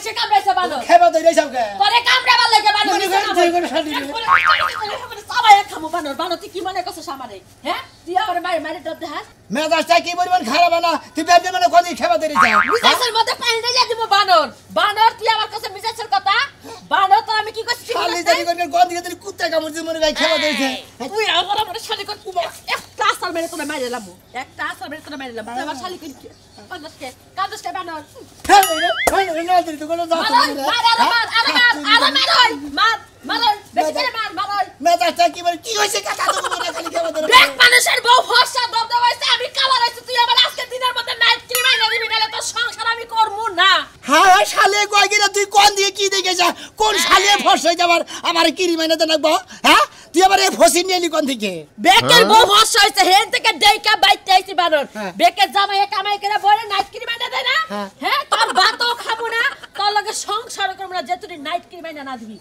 মাইছে কামড়াইছে বানর খেবা দইরে যাওগে তোরে কামড়াবার লাগে বানর মনে কর তুই কোন শালি সবাই খামু বানর বানর তুই কি মনে করছিস আমারে হ্যাঁ তুই আমার মারে মারে ডর দেখাস মেজাজটা কি পরিমাণ খারাপ না তুই বেদে মানে কোন খেবা দইরে যাও মিজাজের মধ্যে পানি ঢেলে দিব বানর বানর তুই আমার কাছে মিজাজের কথা বানর তো আমি কি করছি শালি জানি কোন কোন দিকে তুই কুত্তা কামড় দিয়ে মনে গায় খেবা দইছে তুই আমার শালি কর একটা আসল মেরে তোরে মাইরে লামু একটা আসল মেরে তোরে মাইরে লামু আমার শালি কই কাঁদসকে কাঁদসকে বানর হ্যাঁ রে না তুই তো কোন যাও মার বেশি করে মার মেজাজটা কি বল কি হইছে কাকা তো মনে খালি খেবা দইরে দেখ মানুষের বউ ফর্সা দবদব হইছে আমি কালা হইছে তুই আমার আজকে দিনের মধ্যে নাইট ক্রিম আইনা দিবি নালে তোর সংসার আমি করমু না হ্যাঁ শালে কয় গিরা তুই কোন দিয়ে কি দেখে যা কোন শালে ফস হই যাবার আমার কি রিমাইনা দে নাকবো হ্যাঁ তুই আবার এই ফসি নিলি কোন দিকে বেকের বউ ফর্সা হইছে হেন থেকে দেইকা বাইতে আইছি বানর বেকের জামাই কামাই করে বলে নাইট ক্রিম আইনা দেয় না হ্যাঁ তোর ভাতও খাবো না তোর লগে সংসার করব না যে তুই নাইট ক্রিম আইনা না দিবি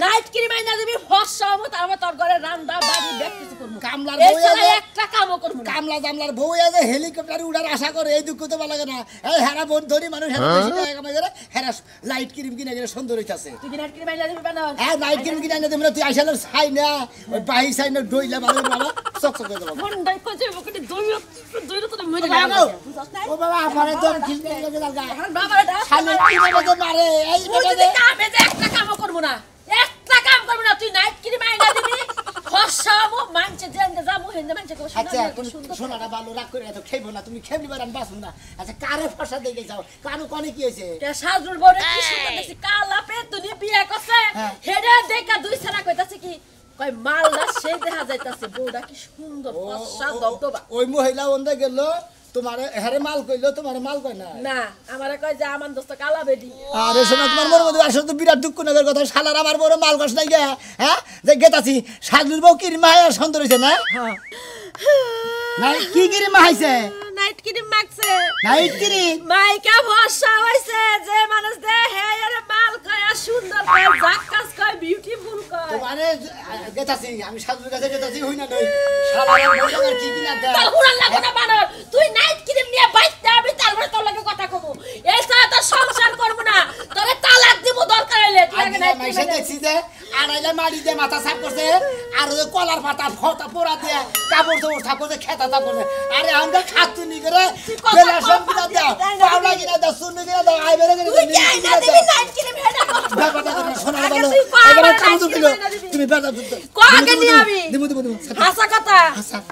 নাইট ক্রিম আইনা দিবি ফর্সা মত আমি তোর ঘরে রান্না বাড়ি বেক কিছু করব কামলার এই বউ ছাড়া একটা কামও করব না কামলা জামলার বউ যে হেলিকপ্টারে উড়ার আশা করে এই দুঃখ তো ভালো লাগে না এই হারা বোন ধরি মানুষ হারা বেশি টাকা কামাই করে হারা লাইট ক্রিম কিনে গেলে সুন্দর হইতাছে তুই নাইট ক্রিম আইনা দিবি বানর হ্যাঁ নাইট ক্রিম কিনে এনে দেবো তুই আইসালে ছাই না ওই বাহি ছাই না ডইলা ভালো বাবা চক চক করে দেবো মন্ডাই কই যাবো কোটি দইরা তো মরে বাবা, ও বাবা আমারে দম খিল দিয়ে গেছে দালগা এখন বাবারে দাও শালে কি বলে মারে এই তুই যদি কামে যে একটা কামও করব না একটা কাম করব না তুই নাইট ক্রিম আইনা দিবি ফসামু মানছে জেন্দে যামু হেন্দে মানছে কো আচ্ছা তুমি সোনাটা ভালো রাখ করে এত খাইবো না তুমি খেবলি বারান বাসুন না আচ্ছা কারে ফসা দেখে যাও কানু কোনে কি হইছে কে সাজুর বড় কি সুন্দর দেখছি কালা পে তুই বিয়া করছে হেডে দেখা দুই ছাড়া কইতাছে কি কই মালদা সেই দেখা যাইতাছে বউটা কি সুন্দর ফসা দবদবা ওই মহিলা ওন্দে গেল তোমারে হেরে মাল কইলো তোমারে মাল কই না না আমারে কই যে আমার দোস্ত কালা বেডি আরে শোনা তোমার মনে মধ্যে আসলে তো বিরাট দুঃখ নগর কথা শালার আমার বড় মাল কস নাই গে হ্যাঁ যে গেতাছি সাজুর বউ কি মায়া সুন্দর হইছে না হ্যাঁ নাই কি গিরি মাইছে নাইট ক্রিম মাখছে নাইট ক্রিম মাইকা ফসা হইছে যে মানুষ দে হে আরে মাল কয় সুন্দর কয় জাক্কাস কয় বিউটিফুল কয় তোমারে গেতাছি আমি সাজুর কাছে গেতাছি হই না নই শালার বউটার কি কিনা দে তোর হুড়ান লাগো না বানর তুই নাইট ক্রিম নিয়ে বাইতে আমি তারপরে তোর লাগে কথা কব এই সাথে তো সংসার করব না তোরে তালাক দিব দরকার হইলে তুই আগে নাইট মাইছে দেখছি যে আড়াইলে মারি দিয়ে মাথা সাফ করছে আর ওই কলার পাতা ফটা পোড়া দিয়ে কাপড় তো উঠা করে খেতা তা করে আরে আমরা খাতুনি করে বেলা সব কিনা দাও পাওলা কিনা দাও সুন্নি কিনা দাও আইবেরে কিনা তুই কি আইনা দিবি নাইট ক্রিম হেডা কর ব্যাপারটা করে শোনা ভালো এবারে কাম তো দিল তুমি বেলা কো আগে নি আমি দিব হাসা কথা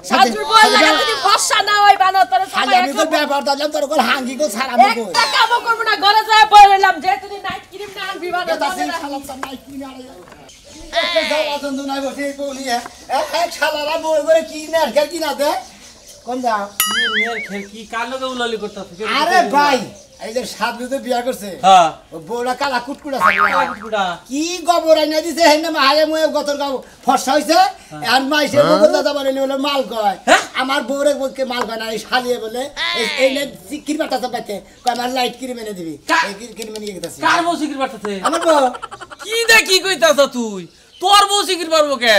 সাজুর বল লাগা যদি ফসা না হই বানর তোর খালি আমি তো ব্যাপার দিলাম তোর কোন হাঙ্গি কো ছাড়া মগো একটা কাম করব না ঘরে যায় বললাম যে তুই নাইট ক্রিম না আনবি বানর তাসি খালাম তো নাইট কিনা একটা যাওয়া বন্ধু নাই বসে বলি এক শালারা বই করে কি না আর কিনা দে কোন যাও মেয়ের খেল কি কার লগে উলালি করতেছ আরে ভাই এই যে সাদলুতে বিয়া করছে হ্যাঁ ও বউরা কালা কুটকুটা আছে কুটকুটা কি গোবর আইনা দিছে হেন মায়ে ময়ে গতর গাও ফসা হইছে আর মাইসে বউর দাদা বলে বলে মাল কয় আমার বউরে বলকে মাল কয় না এই শালিয়ে বলে এই নে কিরবাটা চাপাইতে কয় আমার লাইট ক্রিম এনে দিবি এই ক্রিম এনে গেতাছি কার বউ সিকির পারতেছে আমার বউ কি দে কি কইতাছ তুই তোর বউ সিকির পারবো কে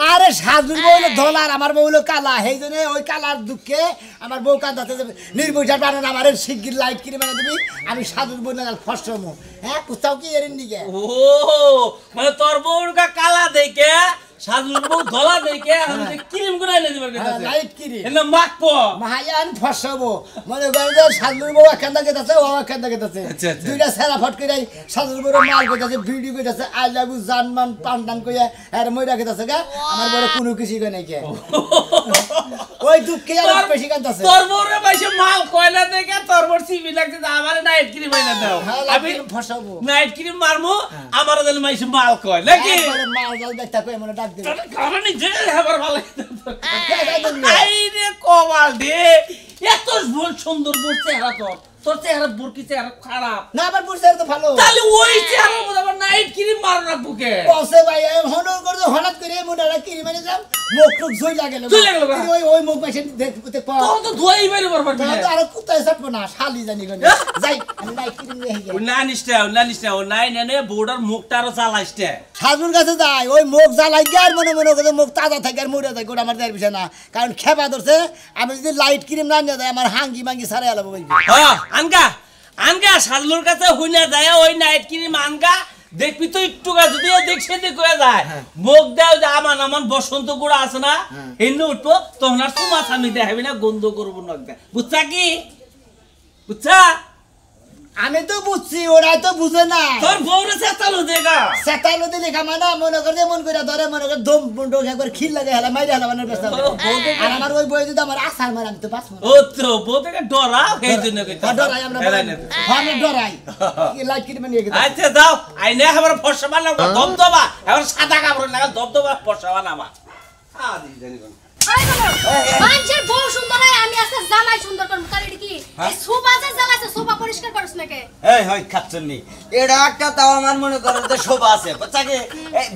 আরে সাদুর বউ হলো ধলা আর আমার বউ হলো কালা সেইজন্য ওই কালার দুঃখে আমার বউ কাঁদাতে যাবে নির্বৈশার বানান আমার শিগগির লাইট কিনে বানিয়ে দিবি আমি সাদুর বউ না ফসমু হ্যাঁ কোথাও কি এর নিকে ও মানে তোর বউর কালা দেখে সাদুর বউ ধলা দেখে আমি ক্রিম গুনাই এনে দিবার কইতাছে লাইট ক্রিম এনে মাখবো মাহায়ান ফসবো মনে করে যে সাদুর বউ এখান থেকে গেছে ও এখান থেকে গেছে দুইটা সেরা ফট করে সাদুর বউ মাল কইতাছে ভিডিও কইতাছে আই লাভ ইউ জানমান পান্ডান কইয়া আর মইরা গেছে গা আমার বড় কোনো কিছু কই নাই কে ওই দুঃখে আর বেশি কাঁদতাছে তোর বউরে বাইসে মাল কয়লা দেখে তোর বউর সিবি লাগছে আমার নাইট ক্রিম এনে দাও আমি ফসবো নাইট ক্রিম মারমু আমার দিল মাইসে মাল কয় নাকি মাল জাল দেখতা কই মনে ডাক দিল কারণ যে আবার ভালো আই রে কমাল দে এত সুন্দর বউ চেহারা তোর চেহারা বুরকি চেহারা খারাপ না আবার বুঝছার তো ভালো তাহলে ওই চেহারার মধ্যে আবার নাইট ক্রিম মারো না বুকে বসে ভাই হনর করে হঠাৎ করে মুডারা ক্রিম এনে যাম মুখ টুক জই লাগেল ওই মুখ পাশে দেখতে পা তোর তো ধুই বাইরে বরবার দিলে তো আর কুত্তায় ছাড়বো না শালি জানি গনে যাই আমি নাইট ক্রিম নিয়ে যাই না নিষ্টা ও নাই নেনে বউডার মুখটা আরো জ্বালাইছে সাজুর কাছে যাই ওই মুখ জ্বালাই আর মনে মনে করে মুখ তাজা থাকে আর মরে থাকে ওটা আমার দেয়ার বিষয় না কারণ খেপা ধরছে আমি যদি লাইট ক্রিম না নিয়ে যাই আমার হাঙ্গি মাঙ্গি সারে আলাবো বলবি হ্যাঁ আনকা আনগা সাজলুর কাছে হইনা যায় ওই নাইট ক্রিম আনগা দেখবি তো একটু গা যদি দেখছে দেখ হয়ে যায় মুখ দাও যে আমার বসন্ত গুড়া আছে না এনে উঠবো তখন আর তোমার স্বামী দেখাবি না গন্ধ করবো না বুঝছা কি বুঝছা আমি তো বুঝছি ওরাই তো বুঝে না তোর বউরে চেতালো দেখা সেটালো দিলে কামানা মনে করে মন করে ধরে মনে করে দম বন্ধ একবার খিল লাগে হেলা মাইরা হেলা মানে ব্যস্ত আর আমার ওই বই যদি আমার আসার মার আমি তো বাঁচবো ও তো বউ থেকে ডরা এই জন্য ডরাই আমরা আমি ডরাই লাইট কিনে নিয়ে গেছে আচ্ছা দাও আইনে আমার ফর্সা বানাও দবদবা এবার সাদা কাপড় লাগা দবদবা ফর্সা বানাবা আদি জানি কোন মানুষের বউ সুন্দর হয় আমি আজকে জামাই সুন্দর করব তার এটা কি এই সোফা যে জ্বালাছে সোফা পরিষ্কার করছ নাকি এই হই খাচ্ছনি এটা একটা তাও আমার মনে করে যে শোভা আছে বাচ্চাকে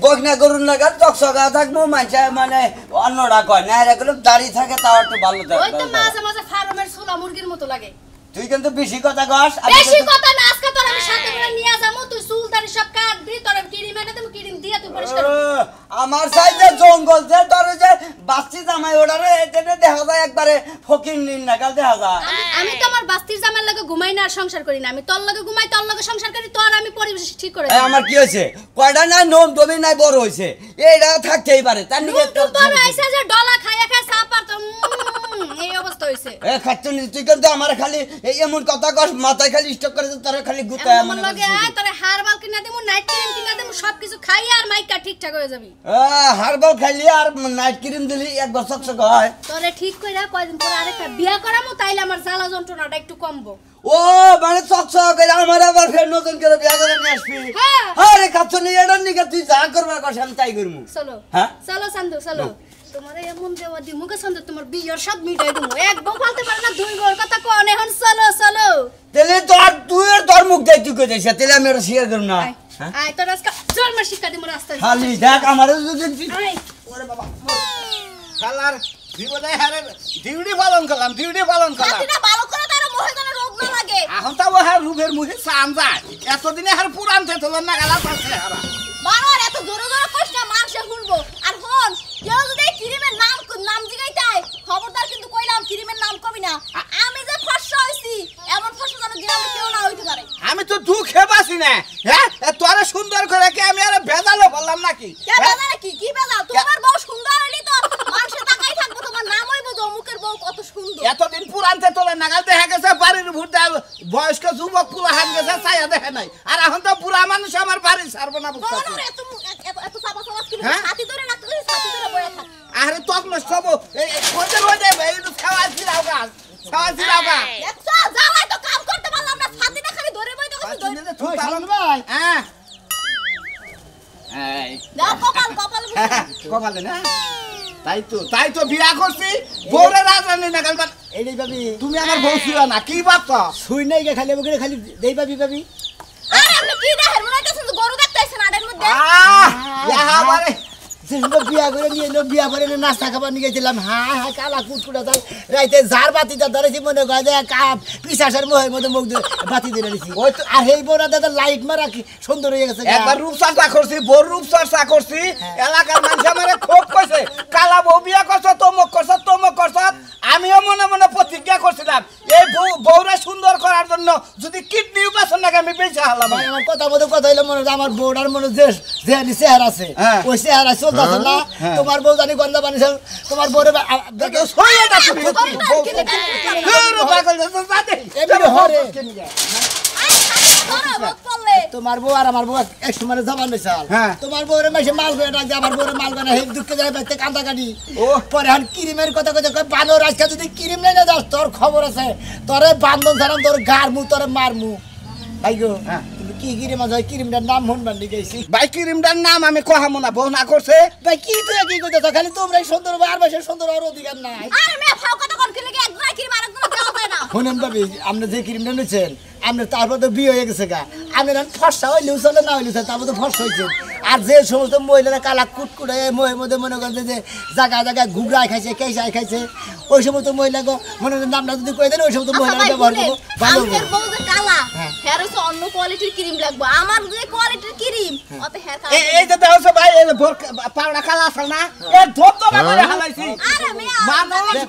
বগনা গরুর লাগা চকচকা থাকবো মাইছা মানে অন্যরা কয় না এগুলো দাড়ি থাকে তাও একটু ভালো থাকে ওই তো মাঝে মাঝে ফার্মের ছোলা মুরগির মতো লাগে তুই কিন্তু বেশি কথা কস বেশি কথা না আজকে তোর আমি সাথে করে নিয়ে যাবো তুই চুল দাড়ি সব কাটবি তোর কিরিম এনে দেব কিরিম দিয়া তুই পরিষ্কার করবি আমার সাইডে জঙ্গল যে তোর যে বাস্তি জামাই ওড়ারে এটা দেখা যায় একবারে ফকির নিন নাগাল দেখা যায় আমি তো আমার বাস্তির জামার লাগে ঘুমাই না আর সংসার করি না আমি তোর লাগে ঘুমাই তোর লাগে সংসার করি তোর আমি পরিবেশ ঠিক করে এই আমার কি হইছে কয়টা নাই নোম দমি নাই বড় হইছে এইটা থাকতেই পারে তার নিকে তো বড় আইছে যে ডলা খায়া খায়া সাপার তো এই অবস্থা হইছে এ খাচ্ছনি তুই কিন্তু আমার খালি এই এমন কথা কস মাথায় খালি স্টক করে তোর খালি গুতায় আমার লাগে আয় তোরে হারবাল কিনা দেবো নাইট ক্রিম কিনা দেবো সবকিছু খাই আর মাইকা ঠিকঠাক হয়ে যাবি হারবাল খাইলি আর নাইট ক্রিম দিলি একবার চকচক হয় তোরে ঠিক কইরা কয়দিন পরে আরেকটা বিয়া করামু তাইলে আমার জ্বালা যন্ত্রণাটা একটু কমবো ও মানে চকচক করে আমার আবার ফের নতুন করে বিয়া করে নিয়ে আসবি হ্যাঁ। আরে খাচ্ছনি এটার নিকে তুই যা করবার কস আমি তাই করবো চলো হ্যাঁ? চলো সান্দু চলো তোমার এমন দেওয়া দি মুখে সন্দ তোমার বিয়ের স্বাদ মিটাই দেবো এক বউ বলতে পারে না দুই বউর কথা কোন এখন চলো চলো তেলে তোর তুই তোর মুখ দেয় তুই কই যাইছ তেলে আমি এটা শেয়ার করব না আয় তোর আজকে জন্ম শিক্ষা দিমু রাস্তায় খালি দেখ আমার যদি আয় ওরে বাবা শালার জীবনে হারে ডিউটি পালন করলাম ছাতিটা ভালো করে তার মুখে যেন রোগ না লাগে এখন তো হার রূপের মুখে সান যায় এতদিনে হার পুরান তেতল না গালা পাচ্ছে হারা বাবার এত জোরে জোরে কষ্ট মানুষে শুনবো আর হন কেউ যদি ক্রিমের নাম জিগাইতাই খবরদার কিন্তু কইলাম ক্রিমের নাম কবি না আমি যে ফসা হইছি এমন ফসা যেন গ্রামে কেউ না হইতে পারে আমি তো দুঃখে বাসি না হ্যাঁ তোরে সুন্দর করে কি আমি আর ভেজালো বললাম নাকি কে বেজাল কি বেজাল তোমার বউ সুন্দর হইলি তো মানুষে তাকাই থাকবো তোমার নাম হইবো জমুকের বউ কত সুন্দর এতদিন পুরানতে তোলে নাগাল দেখা গেছে বাড়ির ভুটে বয়স্ক যুবক পুলা হান গেছে ছায়া দেখে নাই আর এখন তো পুরা মানুষ আমার বাড়ি ছাড়বো না বুঝতে বলো এত এত চাপা চাপা কি ছাতি ধরে না তুই ছাতি ধরে বয়া থাক আরে তক নষ্ট হবো এই কোনটা হয়ে এই খাওয়া ছিড়াও গাছ এত জ্বালাই তো কাম করতে পারলাম না ছাতিটা খালি ধরে বই তো কিছু ধরে তুই ভালো ভাই হ্যাঁ এই দাও কপাল কপালে না তাই তো বিয়া করছি বউরে রাজরানি নাগাল এইটাই ভাবি তুমি আমার বউ ছিল না কি ভাবছ শুই নাই গে খালি বগরে খালি দেই ভাবি আরে আপনি কি দেখেন মনে হইতাছে গরু দেখতেছেন আড়ের মধ্যে আমারে যেগুলো বিয়া করে নিয়ে এলো বিয়া করে নাস্তা খাবার নিয়ে গেছিলাম হ্যাঁ কালা কুটকুটা তাই রাইতে জার বাতিটা ধরেছি মনে করে যে কাপ পিসাসের মোহের মধ্যে মুখ দিয়ে বাতি দিয়ে দিয়েছি আর এই বড় দাদা লাইট মারা কি সুন্দর হয়ে গেছে একবার রূপচর্চা করছি বড় রূপচর্চা করছি এলাকার মানুষ আমারে খুব কইছে কালা বউ বিয়া করছ তমক করছ আমিও মনে মনে প্রতিজ্ঞা করছিলাম এই বউরা সুন্দর করার জন্য যদি কিডনি উপাসন নাকি আমি বেঁচে হালাম আমার কথা হইলো মনে আমার বউটার মনে যে চেহারা আছে ওই চেহারা চলতেছে না তোমার বউ জানি গন্ধা বানিয়েছে তোমার বউরে তোমার বউ আর আমার বউ এক সময় জবান হয়েছাল তোমার বউরে মাসে মাল করে ডাকছে আমার বউরে মাল করে হেম দুঃখে যায় বাইতে কান্দা কাটি ও পরে এখন ক্রিমের কথা কথা কয় বানর আজকে যদি ক্রিম নেই না যাস তোর খবর আছে তোরে বান্ধন ছাড়াম তোর গার মু তোরে মারমু ভাই গো কি ক্রিম আছে ক্রিমটার নাম হন বান্ডি গেছি ভাই ক্রিমটার নাম আমি কহামো না বউ না করছে ভাই কি তুই কি কইতেছ খালি তোমরাই সুন্দর আর বেশি সুন্দর আর অধিকার নাই আরে মে ফাও কথা কোন কি লাগে একবার ক্রিম আরেকজন দেওয়া যায় না শুনেন ভাবি আপনি যে ক্রিমটা নিচ্ছেন আপনার তারপর তো বিয়ে হয়ে গেছে গা আপনার ফর্সা হইলেও চলে না হইলেও চলে তারপর তো ফর্সা হয়েছে আর যে সমস্ত মহিলারা কালা কুটকুটে মহের মধ্যে মনে করেন যে জায়গায় জায়গায় ঘুগড়ায় খাইছে কেঁচায় খাইছে ওই সমস্ত মহিলাকে মনে করেন নামটা যদি কয়ে দেন ওই সমস্ত মহিলারা ব্যবহার করবো ভালো আমাদের বউ যে কালা হেয়ার হচ্ছে অন্য কোয়ালিটির ক্রিম লাগবে আমার যে কোয়ালিটির ক্রিম অত হেয়ার কালার এই যে দেখো ভাই এই পাউডার কালা আছে না এ ধপ ধপ করে হালাইছি আরে মিয়া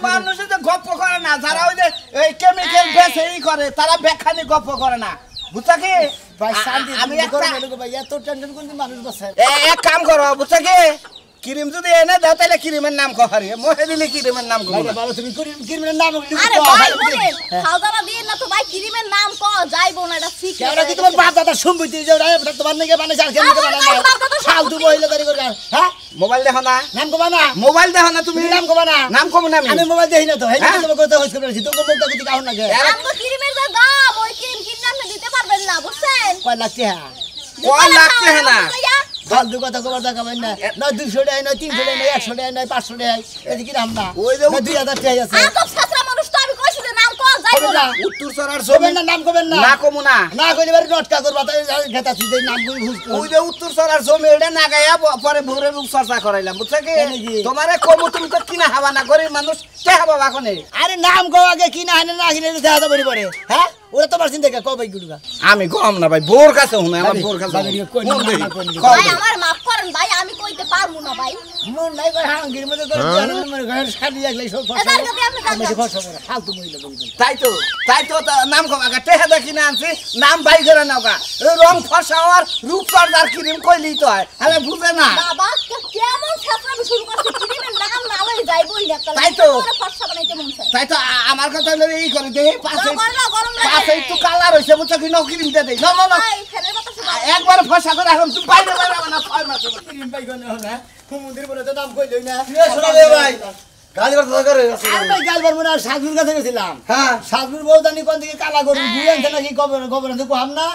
মানুষ যে গপ্প করে না যারা ওই যে এই কেমিক্যাল বেস এই করে তারা বেখানি গপ্প করে না বুঝছা কি ভাই শান্তি আমি একটা ভাই এত টেনশন কোন মানুষ বসে এক কাম করো বুঝছা কি ক্রিম যদি এনে দাও তাহলে ক্রিমের নাম কহারি মোহে দিলে ক্রিমের নাম কো ভালো তুমি ক্রিমের নাম আরে ভাই বলেন খাওয়া দিয়ে না তো ভাই ক্রিমের নাম ক যাইবো না এটা ঠিক কেন কি তোমার বাপ দাদা সম্পত্তি যে তোমার নাকি বানাইছে আর কেন বানাই না ফালতু মহিলা দাঁড়ি করে হ্যাঁ মোবাইল দেখো না নাম কবা না মোবাইল দেখো না তুমি নাম কবা না নাম কম না আমি মোবাইল দেখি না তো এই তোমাকে কথা হইছে করেছি তো কোন মুখটা কিছু কাহন না গে আমগো ক্রিমের যে দাম ওই ক্রিম কিনে আপনি দিতে পারবেন না বুঝছেন কয় লাগছে হ্যাঁ কয় লাগছে না ফালতু কথা কবার টাকা পাই না না 200 টাকা না 300 টাকা না 100 টাকা না 500 টাকা এদিকে নাম না ওই যে 2000 টাকা আছে আ তো ছাত্র মানুষ তো আমি কইছি যে নাম ক যাইবো না উত্তর চরার কবেন জমি না নাম কবেন না না কমু না না কইলে বারে নটকা করবা তাই খেতা সুদে নাম কই ঘুষ ওই যে উত্তর চরার জমি এটা না গায়া পরে ভোরে রূপ চর্চা করাইলাম বুঝছো কি এই নাকি? তোমারে কমু তুমি তো কিনা হাবা না গরিব মানুষ কে হাবা বাকনে আরে নাম কো আগে কি না হানে না কিনে দেখা যাবে পরে হ্যাঁ ওরা তোমার চিন্তা কে কবে গুড়া আমি কম না ভাই বোর কাছে হুনে আমার বোর কাছে ভাই, কই না, মন দেই। না, কই না। কও ভাই দেই। আমার মাফ করেন ভাই আমি কইতে পারমু না ভাই মন নাই কই হাং গির মধ্যে করে মনে ঘর শাদি লাগলে সব ফসল এদার কাছে আপনি আমি জানতেন। ফসল করে ফালতু মহিলা বলি তাই তো নাম কম আগে টেহা দেখি না আনছি নাম বাই করে নাও গা রং ফসাওয়ার রূপ চর্চার ক্রিম কইলি তো হয় হলে বুঝে না বাবা কেমন ছাত্র আমি শুরু করছি ক্রিমের নাম না লই যাইবই না তাই তো। ফর্সা বানাইতে মন চায় তাই তো আমার কথা হলো এই করে দে পাশে গরম লাগে পাশে একটু কালার হইছে বুঝছো কি ক্রিম দে দেই না ভাই ফেলে বাতাসে একবার ফসা করে এখন তুমি বাইরে বাইরে না 6 মাস ক্রিম পাই গনে না হুমুন্দির বলে তো নাম কইলই না শোনা দে ভাই গালি বার্তা করে আর ভাই গালবার মনে আর সাজুর কাছে গেছিলাম হ্যাঁ সাজুর বউদানি কোন দিকে কালা গরু গুই আনতে নাকি খবর তো কম না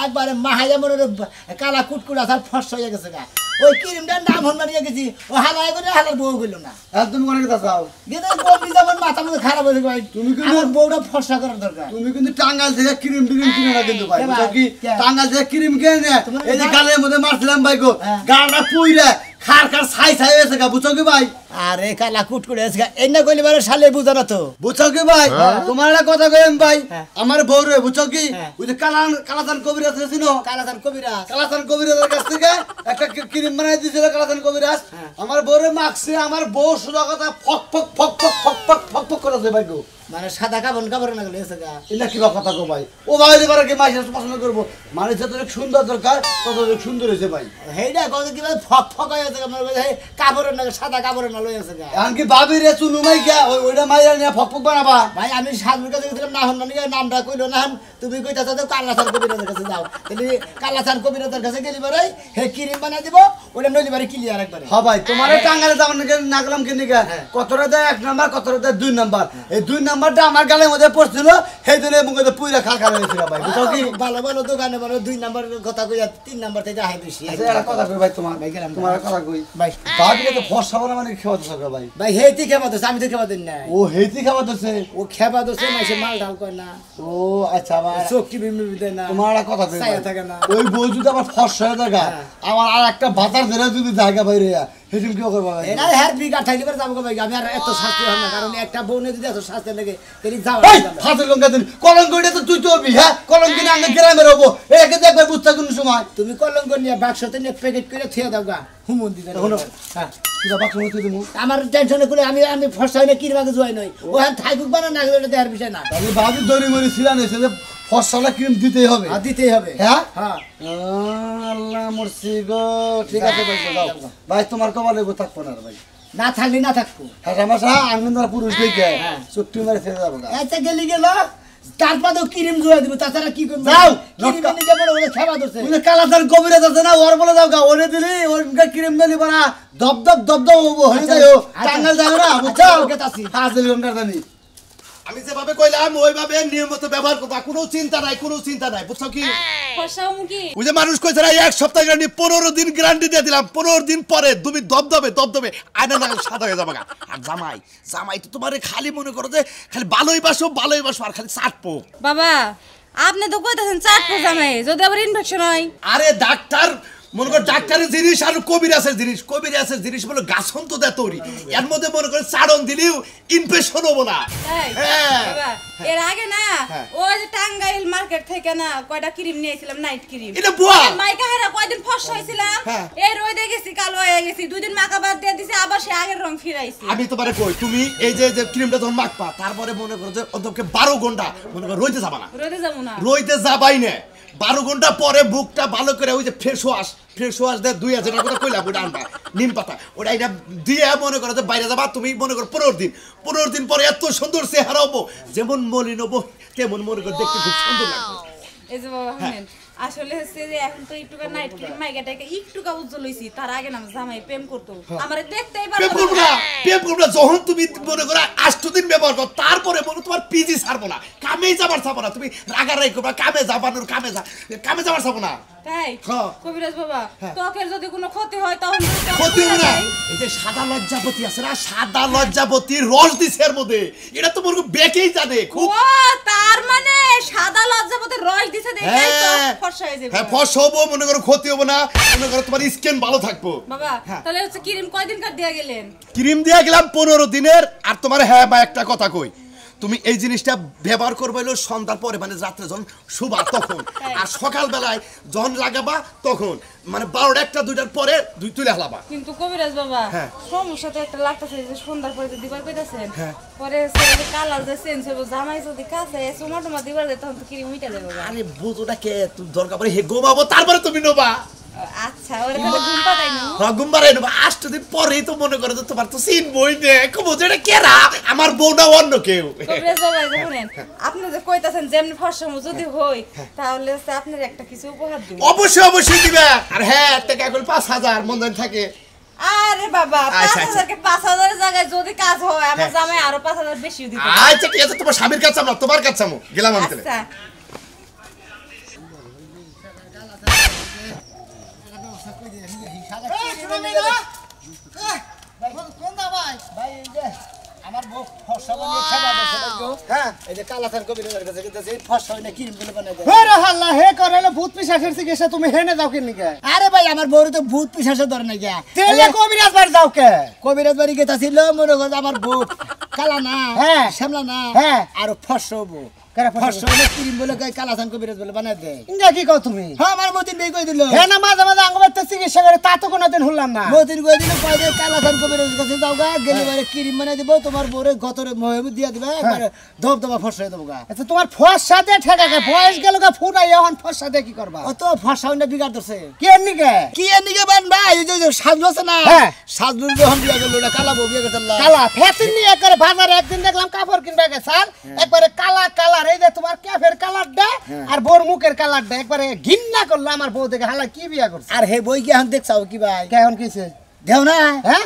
একবারে মাহাইয়া মনে কালা কুটকুট আসার ফর্সা হয়ে গেছে গা ওই ক্রিমটার নাম হন মারিয়ে গেছি ও হালাই করে হালার বউ কইল না আর তুমি কোন কথা চাও গেতে বউটি যেমন মাথা মধ্যে খারাপ হয়ে ভাই তুমি কিন্তু- আমার বউটা ফর্সা করার দরকার তুমি কিন্তু টাঙ্গাল থেকে ক্রিম কিনে না কিন্তু ভাই কে বুঝছো ভাই? কি কে? টাঙ্গাল থেকে ক্রিম কিনে তোমার এই যে গা- গালের মধ্যে মারছিলাম ভাই গো হ্যাঁ। গালটা পুইরা খার ছাই হয়েছে গা বুঝছো কি ভাই আরে কালা কুটকুট এসে এই না কইলে বারে শালে বুঝা না তো বুঝছো কি ভাই তোমার একটা কথা কইম ভাই হ্যাঁ। আমার বউ রে বুঝছো কি হ্যাঁ। ওই যে কালাচান কবিরাজ ছিল কালাতান কবিরাজ কালাচান কবিরাজের কাছ থেকে একটা ক্রিম বানাই দিয়েছিল কালাচান কবিরাজ আমার বউরে মাখছে আমার বউ সোজা কথা ফক ফক ফক ফক ফক ফক ফক ফক করেছে ভাই গো মানে সাদা কাপড় না গেলে এসে গা এটা কি বা কথা গো ভাই ও ভাই এবারে কি মাইসে পছন্দ করবো মানুষ যত সুন্দর দরকার তত সুন্দর হয়েছে ভাই হেইডা কত কি ফক ফক হয়ে আছে আমার কাছে কাপড়ের না সাদা কাপড়ের না লই আছে গা এমনকি ভাবি রে চুনু মাই গিয়া ওইটা মাইরা নিয়ে ফক ফক বানাবা ভাই আমি সাজুর কাছে গেছিলাম না হন না নামটা কইলো না হন তুমি কইতাছ তো কালাচান কবিরাজের কাছে যাও তাহলে কালাচান কবিরাজের কাছে গেলি বারে হে ক্রিম বানাই দিব ওটা নইলি বারে ক্লিয়ার একবারে হ্যাঁ ভাই তোমার টাঙ্গালে যাবার না গেলাম কেন কতটা দেয় 1 নাম্বার কতটা দেয় 2 নাম্বার এই 2 নাম্বারটা আমার গালের মধ্যে পড়ছিল সেই জন্য মুখে পুইরা খাল খাল হয়েছিল ভাই বুঝছো কি ভালো ভালো দোকানে ভালো 2 নাম্বারের কথা কইয়া 3 নাম্বার থেকে আহে বেশি আচ্ছা, একটা কথা কই ভাই তোমার ভাই গেলাম। তোমার একটা কথা কই ভাই ভাবিকে তো ফর্সা বলা মানে খেওয়াতে থাকবে ভাই ভাই হেইতি খেবা দোস আমি তো খেবা দিন না ও হেতি খাওয়াতেছে ও খেবা দোসে মাইসে মাল ঢাল কয় না ও আচ্ছা ভাই চোখটি বিমি দেয় না তোমার একটা কথা কই ছায়া ভাই। থাকে না। ওই বউ যদি আমার ফর্সা হয়ে থাকে আমার আর একটা বাতার ধরে যদি জায়গা বাইরে হেদিন কি করবে ভাই এনা হের বিঘা ঠাইলি করে যাবো গো ভাই আমি আর এত শাস্তি হয় না কারণ একটা বউনে যদি এত শাস্তি লাগে তেরি যাও এই ফাতের লঙ্কা দিন কলঙ্কটা তো তুই তো হবি হ্যাঁ কলঙ্ক কিনে আনলে গ্রামে রবো একে দেখবে বুঝতে কোন সময় তুমি কলঙ্ক নিয়ে বাক্সতে নিয়ে প্যাকেট করে থিয়ে দাও গা হুমুন দিতে শোনো। হ্যাঁ কিবা বাক্স মতো দিমু আমার টেনশনে করে আমি ফর্সা হইলে কিরবাকে জয় নই ও হ্যাঁ থাইকুক বানা না গেলে দেহার বিষয় না আমি ভাবি দড়ি মরি ছিলাম এসে যে ফসলা ক্রিম দিতেই হবে আর দিতেই হবে হ্যাঁ হ্যাঁ আল্লাহ মরছি গো ঠিক আছে ভাই যাও ভাই তোমার কমাল লেবো থাকবো না রে ভাই না থাকলে না থাকবো হাসামাশা আঙ্গন দ্বারা পুরুষ দেখে হ্যাঁ। চুক্তি মারে ছেড়ে যাবো গা। আচ্ছা গেলি গেল তারপরেও ক্রিম জোয়া দিব তাছাড়া কি করবো যাও, ক্রিম নটকা। নিজে বড় বড় খেবা ধরছে ওই যে কালাতার কবিরাজ আছে না ওর বলে যাও গা ওরে দিলি ওর ক্রিম দিলি বানা দপ দপ দপ দপ হয়ে যায় ও আচ্ছা। টাঙ্গাল যাবে না বুঝছো আচ্ছা, ওকে তাসি। হাজির ঘন্টার জানি আমি যেভাবে কইলাম ওইভাবে নিয়মিত ব্যবহার করবা কোনো চিন্তা নাই বুঝছো কি ফসাও মুখি ওই যে মানুষ কইছে না 1 সপ্তাহ গ্যারান্টি 15 দিন গ্যারান্টি দিয়ে দিলাম 15 দিন পরে তুমি দবদবে আয়না না সাদা হয়ে যাবে আর জামাই তো তোমারে খালি মনে করো যে খালি ভালোই বাসো আর খালি চাটপো বাবা আপনি তো কইতাছেন চাট জামাই যদি আবার ইনফেকশন হয় আরে ডাক্তার মনে কর ডাক্তারের জিনিস আর কবিরাজের জিনিস বলে গাছন তো দেয় তৈরি এর মধ্যে মনে করে চারণ দিলেও ইনফেকশন হবো না বাবা এর আগে না ওই যে টাঙ্গাইল মার্কেট থেকে না কয়টা ক্রিম নিয়েছিলাম নাইট ক্রিম এটা বুয়া মাইকা হেরা কয়দিন ফর্সা হইছিলাম এই রোদে গেছি কালো হয়ে গেছি 2 দিন মাখা বাদ দিয়ে দিছি আবার সে আগের রং ফিরাইছি আমি তোমারে কই তুমি এই যে ক্রিমটা যখন মাখবা তারপরে মনে করো যে অন্তত 12 ঘন্টা মনে করো রইতে যাবা না রইতে যাবাই না 12 ঘন্টা পরে বুকটা ভালো করে ওই যে ফ্রেশ ওয়াশ দিয়ে 2000 টাকা করে কইলা ওটা আনবা নিম পাতা ওটা এটা দিয়ে মনে করো যে বাইরে যাবা তুমি মনে করো 15 দিন পরে এত সুন্দর চেহারা হবো যেমন মলিন হবো তেমন মনে করো দেখতে খুব সুন্দর লাগবে এই যে বাবা শুনেন আসলে হচ্ছে যে এখন তো একটুকা নাইট ক্রিম মাইগাটাকে একটুকা উজ্জ্বল হইছি তার আগে না জামাই প্রেম করতো আমারে দেখতেই পারতো না প্রেম করব না যখন তুমি মনে করো 8 দিন ব্যবহার করো তারপরে মনে তোমার পিজি ছাড়বো না কামেই যাবার ছাড়বো না তুমি রাগারাই করবা কামে যাবার ছাড়বো না তাই কবিরাজ বাবা ত্বকের যদি কোনো ক্ষতি হয় তখন ক্ষতি হবে না এই যে সাদা লজ্জাপতি আছে না সাদা লজ্জাপতির রস দিছে এর মধ্যে এটা তো মনে বেকেই জানে খুব ও তার মানে সাদা লজ্জাপতির রস দিছে দেখেই তো ফর্সা হয়ে যাবে হ্যাঁ ফর্সা হবো মনে করো ক্ষতি হবে না মনে করো তোমার স্কিন ভালো থাকবো বাবা তাহলে হচ্ছে ক্রিম কয়দিন কার দিয়া গেলেন ক্রিম দিয়া গেলাম 15 দিনের আর তোমার হ্যাঁ বা একটা কথা কই তুমি এই জিনিসটা ব্যবহার করবে হলো সন্ধ্যার পরে মানে রাত্রে যখন শুবা তখন আর সকাল বেলায় যখন লাগাবা তখন মানে 12টা 1টা 2টার পরে দুই তুলে হালাবা কিন্তু কবিরাজ বাবা সমস্যা তো একটা লাগতেছে যে সন্ধ্যার পরে দিবার কইতাছেন পরে সে কালার যে চেঞ্জ হবে জামাই যদি কাছে টমাটো দিবার দে তখন তো ক্রিম উইটা যাবে বাবা আরে বুঝোটা কে তুই দরকার পড়ে হে গোমাবো তারপরে তুমি নোবা আচ্ছা ওরে তাহলে ঘুম পাতাই না হ্যাঁ ঘুম পাড়াই নেবো 8 দিন পরেই তো মনে করে যে তোমার তো সিন বই দে বুঝো এটা কেরা আমার বউটা অন্য কেউ কবিরাজ বাবা শুনেন আপনি যে কইতাছেন যেমনি ফর্সা যদি হই তাহলে আপনার একটা কিছু উপহার দিব অবশ্যই দিবা আর হ্যাঁ টাকা কল 5000 মন থাকে আরে বাবা 5000 কে 5000 এর জায়গায় যদি কাজ হয় আমার জামাই আরো 5000 বেশি দিব আচ্ছা ঠিক আছে তোমার স্বামীর কাছে আমরা তোমার কাছে আমো গেলাম আমি তাহলে আচ্ছা আমার বউ ফর্সা বানিয়ে খাবার দিয়েছে হ্যাঁ এই যে কালাসান কবিরাজের কাছে গেছে ফর্সা হইনা ক্রিম গুলো বানাই দেয় আরে হাল্লা হে করেলে ভূত পিশাচের চিকিৎসা তুমি হেনে যাও কেন নিকে আরে ভাই আমার বউর তো ভূত পিশাচে ধরে না গিয়া তেলে কবিরাজ বাড়ি যাও কে কবিরাজ বাড়ি গেছিল মনে করো আমার বউ কালা না হ্যাঁ শ্যামলা না হ্যাঁ আর ফর্সা হবো ফর্সা হইনা ক্রিম বলে কালাসান কবিরাজ বলে বানাই দেয় ইংগা কি কও তুমি হ্যাঁ আমার মতিন বেই কই দিল হে না মাঝে মাঝে আঙ্গবাতে চিকিৎসা করে তা তো কোনোদিন হলাম না মতিন কই দিল কই দে কালাসান কবিরাজ কাছে যাও গা গেলে বারে ক্রিম বানাই দেব তোমার বউরে গতরে মহে দিয়া দিবা একবারে দবদবা ফর্সা হয়ে দেব গা আচ্ছা তোমার ফর্সা দে ঠেকাকে বয়স গেল গা ফুটাই এখন ফর্সা দে কি করবা ও তো ফর্সা হইনা বিগাড় দছে কে নিকে কি এনিকে বান ভাই এই যে সাজলো আছে না সাজলুর যখন বিয়া গেল ওটা কালা বউ বিয়া গেছিল কালা ফেতিন নিয়ে করে বাজারে একদিন দেখলাম কাপড় কিনবা গেছাল একবারে কালা কালার এই যে তোমার ক্যাফের কালারটা আর বোর মুখের কালারটা একবারে ঘিন্না করলো আমার বউ দেখে হালা কি বিয়া করছে আর হে বই কি এখন দেখছাও কি ভাই কেমন কিছে দেও না হ্যাঁ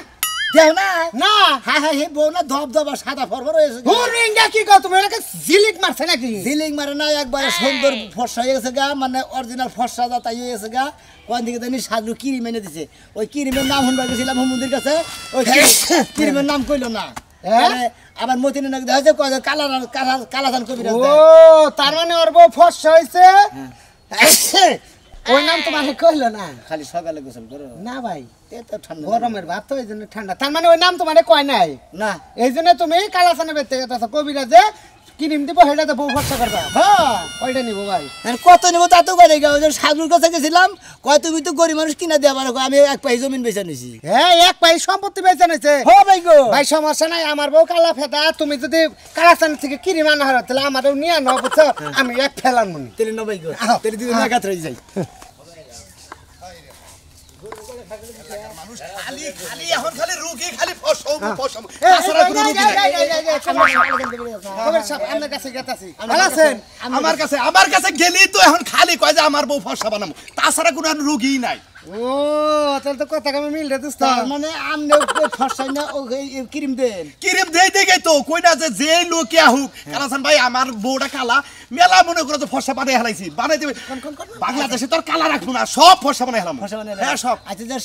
দেও না না হ্যাঁ হ্যাঁ হে বউ না ধবধবা সাদা ফরফর হয়েছে হুরিঙ্গা কি কও তুমি এটাকে জিলিক মারছে নাকি জিলিং মারে না একবারে সুন্দর ফর্সা হয়ে গেছে গা মানে অরিজিনাল ফর্সা যা তাই হয়ে গেছে গা কোন দিকে জানি সাজলু কিরিম এনে দিছে ওই কিরিমের নাম শুনবা গেছিলাম মন্দির কাছে ওই কিরিমের নাম কইলো না আবার মতিনে নাকি দেখা যায় কয় কালাসান কবিরাজ ও তার মানে ওর বউ ফর্সা হইছে ওই নাম তোমাকে কইলো না খালি সকালে গোসল করো না ভাই এত ঠান্ডা গরমের ভাত তো এই জন্য ঠান্ডা তার মানে ওই নাম তোমার কয় নাই না এই জন্য তুমি কালাসানে বেতে গেছো কবিরাজে কিনিম দিব সেটাতে বউ খরচা করবা হ্যাঁ ওইটা নিব ভাই আর কত নিব তা তো করে গা ওই সাজুর কাছে গেছিলাম কয় তুমি তো গরিব মানুষ কিনা দেয়া পারো আমি এক পাই জমিন বেচে নিছি হ্যাঁ এক পাই সম্পত্তি বেচে নিছে হো ভাই গো ভাই সমস্যা নাই আমার বউ কালা ফেদা তুমি যদি কালাসান থেকে কিনিম আনা হারা তাহলে আমারও নিয়ে নাও বুঝছো আমি এক ফেলান মনি তেলে ন ভাই গো তেলে দিদি না কাতরে যাই মানুষ খালি খালি এখন খালি রুগী খালি ফসম আমার কাছে গেলি তো এখন খালি কয় যে আমার বউ ফসা বানাবো তাছাড়া কোনো রুগী নাই ও তাহলে তো কথা আমি মিল রে দোস্ত মানে আমনে ফসা না ও ক্রিম দেন ক্রিম দেই দেই তো কই না যে লোকে আহুক কালাসান ভাই আমার বউটা কালা মেলা মনে করে তো ফসা বানাই হালাইছি বানাই দেবে বাংলাদেশে তোর কালা রাখবো না সব ফসা বানাই হালাম ফসা বানাই হ্যাঁ সব আচ্ছা যে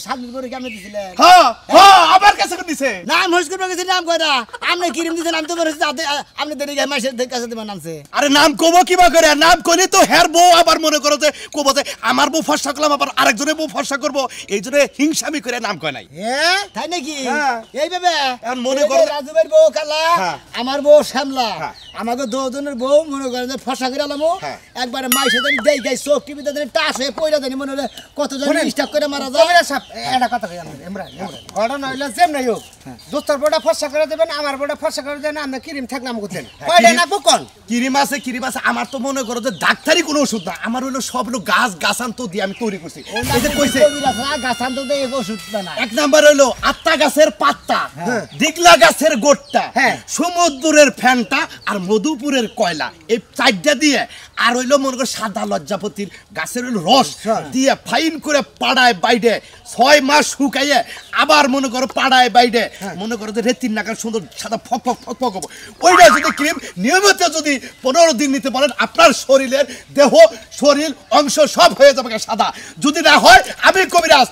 সাজুর করে কেমন দিছিলেন হ্যাঁ হ্যাঁ আমার কাছে কোন দিছে নাম হোস করে গেছে নাম কয়টা আমনে ক্রিম দিছেন আমি তো বলেছি আপনি দেরি গায় মাসের কাছে দিবেন নামছে আরে নাম কব কিবা করে নাম কইলে তো হের বউ আবার মনে করো যে কব যে আমার বউ ফসা করলাম আবার আরেক আরেকজনে বউ ফর্সা করবো এই জন্য হিংসামি করে নাম কয় নাই। তাই নাকি হ্যাঁ। এইভাবে এখন মনে এই যে করো- রাজু ভাইয়ের বউ কালা হ্যাঁ। আমার বউ শ্যামলা হ্যাঁ। আমাকে দুজনের বউ মনে করেন যে ফসা করে আলামো হ্যাঁ। একবারে মাইসে জানি দেই গাই চোখ টিভিতে জানি টাস হয়ে পয়রা জানি মনে হলে কতজন স্টাক করে মারা যায়। কবিরাজ সাহেব একটা কথা কই আমরা ইমরান ঘটনা হইলো যেমন হোক দোস্তার বড় ফর্সা করে দেবেন আমার বড় ফর্সা করে দেন আমরা ক্রিম থাকলাম গুতেন কয়টা না কোন কিরিম আছে আমার তো মনে করো যে ডাক্তারি কোনো ওষুধ না আমার হলো সব হলো গাছ গাছান তো দিয়ে আমি তৈরি করছি। এই যে কইছে গাছান তো দেয় ওষুধ না এক নাম্বার হলো আত্তা গাছের পাত্তা, দিগলা গাছের গোট্টা, সমুদ্রের ফ্যানটা আর মধুপুরের কয়লা, এই চারটা দিয়ে আর হইলো মনে করো সাদা লজ্জাপতির গাছের হইলো রস দিয়ে ফাইন করে পাড়ায় বাইরে 6 মাস শুকাইয়ে আবার মনে করো পাড়ায় বাইরে মনে করো যে রেতির নাকার সুন্দর সাদা ফক ফক ফক ফক হবো। ওইটা যদি ক্রিম নিয়মিত যদি 15 দিন নিতে পারেন আপনার শরীরের দেহ শরীর অংশ সব হয়ে যাবে সাদা। যদি না হয় আমি কবিরাজ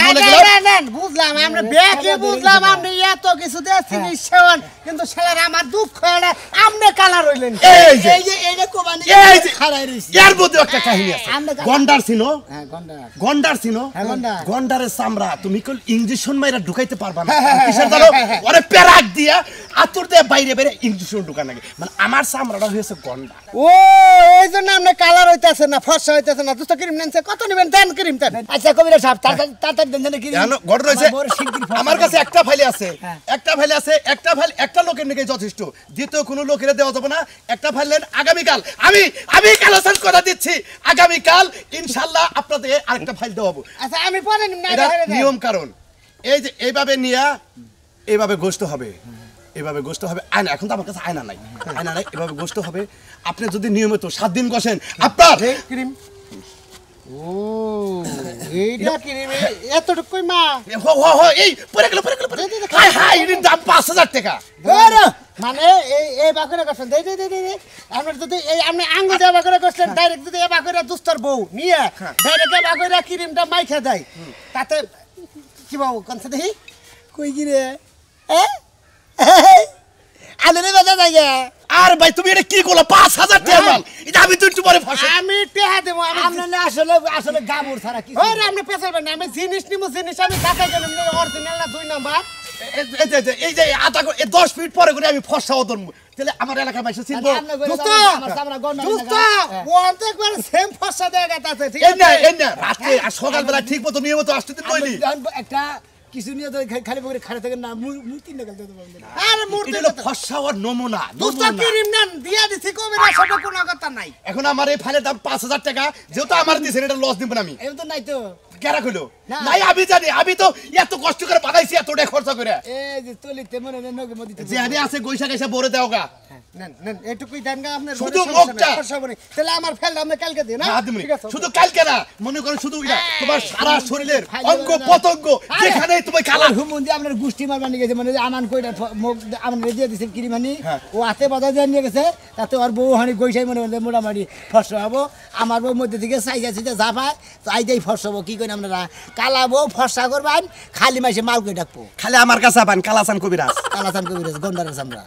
বলে গেলাম। বুঝলাম আমরা ব্যাকে বুঝলাম আপনি এত কিছু দিয়েছেন সেবন কিন্তু ছেলের আমার দুঃখ এটা আপনি কালার হইলেন। এই যে এইটা কোবানি এই যে খাড়াই রইছি এর মধ্যে একটা কাহিনী আছে। গন্ডার চিনো? হ্যাঁ গন্ডা গন্ডার চিনো? হ্যাঁ, গন্ডার। গন্ডারের চামড়া তুমি কোন ইনজেকশন মাইরা ঢুকাইতে পারবা না। কিসের জানো? ওরে প্যারাক দিয়া আতর দিয়ে বাইরে বাইরে ইনজেকশন ঢুকান লাগে। মানে আমার চামড়াটা হয়েছে গন্ডা। ও এই জন্য আপনি কালার হইতাছে না ফর্সা হইতাছে না দুটো ক্রিম নেনছে কত নেবেন দেন ক্রিম দেন। আচ্ছা কবিরা সাহেব তাড়াতাড়ি দেন জানে কি জানো ঘটনা হয়েছে আমার কাছে একটা ফাইলে আছে, একটা ফাইলে আছে, একটা ফাইল একটা লোকের নাকি যথেষ্ট, দ্বিতীয় কোনো লোকের দেওয়া যাবে না। একটা ফাইল নেন আগামীকাল আমি কালেকশন কথা দিচ্ছি, আগামীকাল ইনশাআল্লাহ আপনাদের আরেকটা ফাইল দেওয়াবো। আচ্ছা আমি পরে নিব না এটা নিয়ম কারণ এই যে এইভাবে নিয়া এইভাবে গোস্ত হবে, এভাবে গোস্ত হবে। আয়না এখন তো আমার কাছে আয়না নাই, এভাবে গোস্ত হবে। আপনি যদি নিয়মিত 7 দিন বসেন আপনার ক্রিম ও এইটা ক্রিম এতটুকুই মা এই পরে গেল হাই এর দাম 5000 টাকা। মানে এই বাকরে করছেন দে দে দে দে আমরা যদি এই আপনি আঙ্গুল দেওয়া বাকরে করছেন ডাইরেক্ট যদি এই বাকরে দুস্তর বউ নিয়ে ডাইরেক্ট এই বাকরে ক্রিমটা মাইখা দেয় তাতে কি বাবু কোনছে দেখি কই কি রে আলে বাজা যায় আর ভাই তুমি এটা কি করলা? 5000 টাকা মাল এটা আমি তো একটু পরে ফাঁসে আমি টেহা দেব আমি আমরা না আসলে গাবুর ছাড়া কি ওরে আপনি পেছাবেন না আমি জিনিস নিমু জিনিস আমি কাছে গেলাম অরিজিনাল না 2 নাম্বার এই যে আধা 10 মিনিট পরে করে আমি ফসা ওদন তাহলে আমার এলাকার মাইসে চিনবো। দোস্ত দোস্ত ওর তো একবার সেম ফসা দেয়া গেছে ঠিক এই না রাতে আর সকালবেলা ঠিক মতো নিয়মিত আসতে দিন কইলি একটা কিছু নিয়ে তো খালি বগরে খাড়া থাকে না মূর্তি নিকাল দিতে পারবে না। আরে মূর্তি এটা হলো ফসা ওর নমুনা। দোস্ত ক্রিম নেন দিয়া দিছি কবে না সেটা কোনো কথা নাই। এখন আমার এই ফাইলের দাম 5000 টাকা, যেহেতু আমার দিছেন এটা লস দিব না আমি। এম তো নাই তো কেরা কইলো নাই আমি জানি, আমি তো এত কষ্ট করে বানাইছি এত টাকা খরচ করে। এই যে তলিতে মনে নেন নগে মধ্যে যে আমি আছে গইসা গইসা বরে দাওগা নেন নেন এটুকুই দেন গা আপনার শুধু মুখটা তাহলে আমার ফেল আপনি কালকে দিন না ঠিক আছে শুধু কালকে না মনে করেন শুধু এটা তোমার সারা শরীরের অঙ্গ পতঙ্গ যেখানে তুমি কালা হুমুন্দি আপনার গুষ্টি মারবা নিয়ে গেছে মানে আমান কইটা মুখ আমান দিয়ে দিছে কিরিমানি ও হাতে বাধা দিয়ে নিয়ে গেছে তাতে ওর বউ হানি গইসাই মনে হলে মোটামুটি ফসা হবো। আমার বউ মধ্যে থেকে চাইজা যা পায় চাই দেই ফসা হবো কি করেন আপনারা কালা বউ ফসা করবেন খালি মাসে মাল কই ডাকবো খালি আমার কাছে পান কালাসান কবিরাজ কালাচান কবিরাজ গন্ডারের আমরা